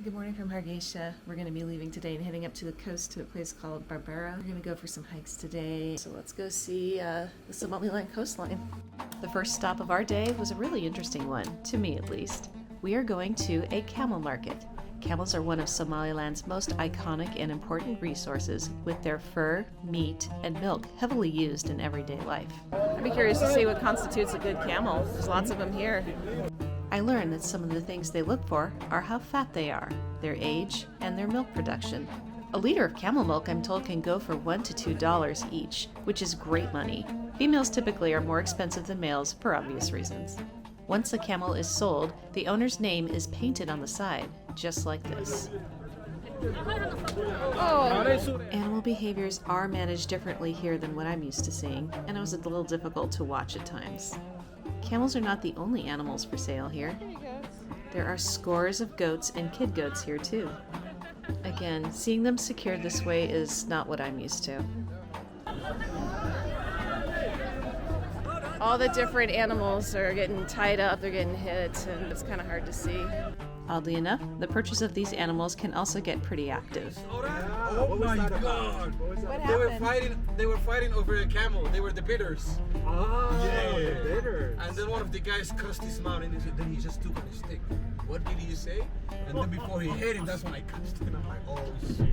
Good morning from Hargeisa. We're going to be leaving today and heading up to the coast to a place called Berbera. We're going to go for some hikes today. So let's go see the Somaliland coastline. The first stop of our day was a really interesting one, to me at least. We are going to a camel market. Camels are one of Somaliland's most iconic and important resources, with their fur, meat, and milk heavily used in everyday life. I'd be curious to see what constitutes a good camel. There's lots of them here. I learned that some of the things they look for are how fat they are, their age, and their milk production. A liter of camel milk, I'm told, can go for $1 to $2 each, which is great money. Females typically are more expensive than males for obvious reasons. Once a camel is sold, the owner's name is painted on the side, just like this. Animal behaviors are managed differently here than what I'm used to seeing, and it was a little difficult to watch at times. Camels are not the only animals for sale here. There are scores of goats and kid goats here too. Again, seeing them secured this way is not what I'm used to. All the different animals are getting tied up, they're getting hit, and it's kind of hard to see. Oddly enough, the purchase of these animals can also get pretty active. Oh my God! What They were fighting over a camel. They were the bidders. The bidders. And then one of the guys cussed his mouth, and then he just took on his stick. What did he say? And then before he hit him, that's when I cussed him. I'm like, oh shit.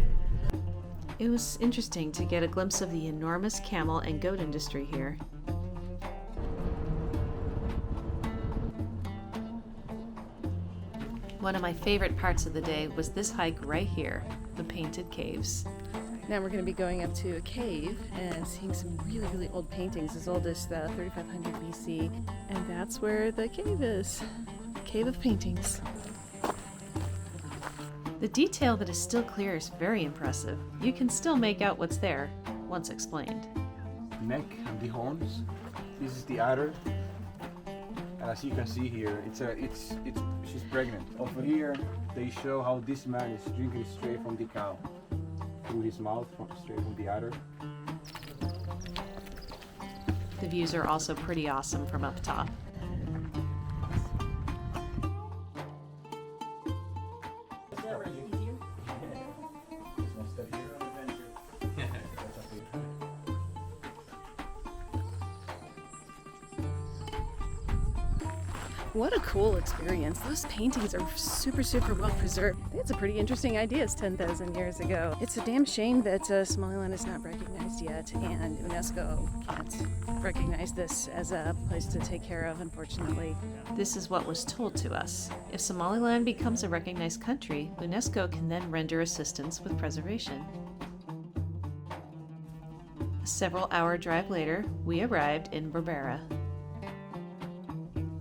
It was interesting to get a glimpse of the enormous camel and goat industry here. One of my favorite parts of the day was this hike right here, the Painted Caves. Now we're going to be going up to a cave and seeing some really, really old paintings, as old as 3500 BC. And that's where the cave is. Cave of paintings. The detail that is still clear is very impressive. You can still make out what's there, once explained. Neck and the horns. This is the udder. And as you can see here, she's pregnant. Over here, they show how this man is drinking straight from the cow, through his mouth, straight from the udder. The views are also pretty awesome from up top. What a cool experience. Those paintings are super, super well preserved. I think it's a pretty interesting idea. It's 10,000 years ago. It's a damn shame that Somaliland is not recognized yet, and UNESCO can't recognize this as a place to take care of, unfortunately. This is what was told to us. If Somaliland becomes a recognized country, UNESCO can then render assistance with preservation. A several-hour drive later, we arrived in Berbera.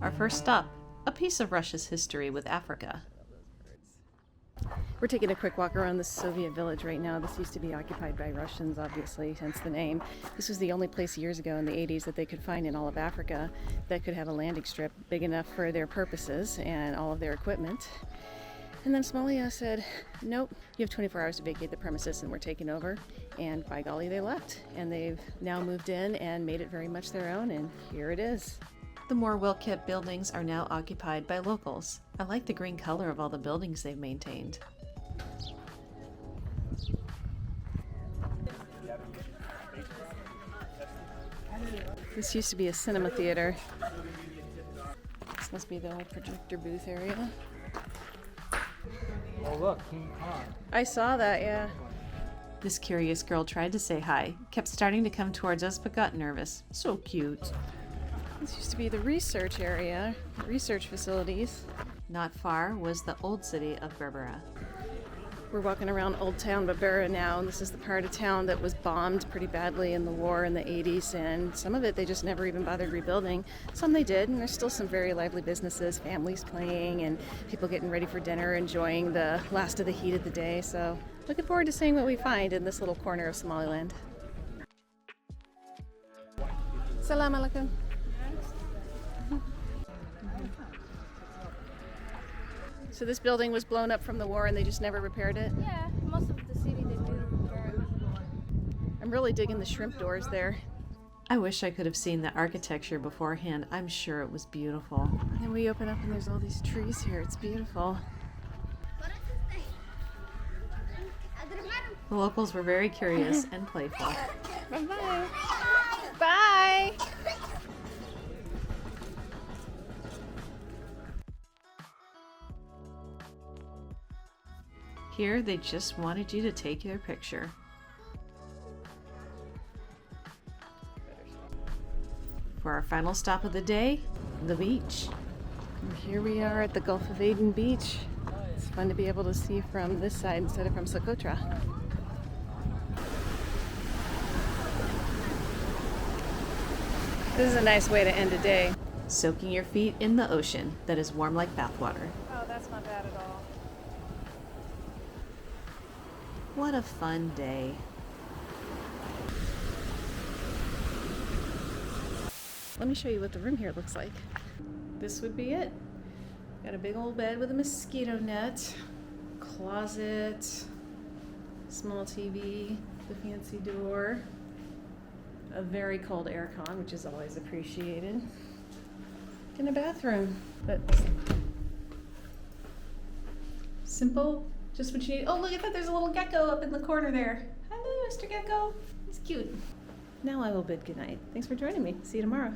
Our first stop, a piece of Russia's history with Africa. We're taking a quick walk around the Soviet village right now. This used to be occupied by Russians, obviously, hence the name. This was the only place years ago in the 80s that they could find in all of Africa that could have a landing strip big enough for their purposes and all of their equipment. And then Somalia said, nope, you have 24 hours to vacate the premises and we're taking over. And by golly, they left. And they've now moved in and made it very much their own, and here it is. The more well-kept buildings are now occupied by locals. I like the green color of all the buildings they've maintained. This used to be a cinema theater. This must be the old projector booth area. Oh look, King Kong. I saw that, yeah. This curious girl tried to say hi, kept starting to come towards us but got nervous. So cute. This used to be the research area, research facilities. Not far was the old city of Berbera. We're walking around Old Town Berbera now, and this is the part of town that was bombed pretty badly in the war in the 80s, and some of it they just never even bothered rebuilding. Some they did, and there's still some very lively businesses, families playing, and people getting ready for dinner, enjoying the last of the heat of the day. So looking forward to seeing what we find in this little corner of Somaliland. Salam alaikum. So this building was blown up from the war and they just never repaired it? Yeah, most of the city they do repair it. I'm really digging the shrimp doors there. I wish I could have seen the architecture beforehand. I'm sure it was beautiful. And we open up and there's all these trees here. It's beautiful. The locals were very curious and playful. Bye-bye. Bye. Here, they just wanted you to take their picture. For our final stop of the day, the beach. And here we are at the Gulf of Aden beach. It's fun to be able to see from this side instead of from Socotra. This is a nice way to end a day. Soaking your feet in the ocean that is warm like bathwater. Oh, that's not bad at all. What a fun day. Let me show you what the room here looks like. This would be it. Got a big old bed with a mosquito net, closet, small TV, the fancy door, a very cold aircon, which is always appreciated, and a bathroom. But simple, just what you need. Oh, look at that, there's a little gecko up in the corner there. Hello, Mr. Gecko. He's cute. Now I will bid goodnight. Thanks for joining me. See you tomorrow.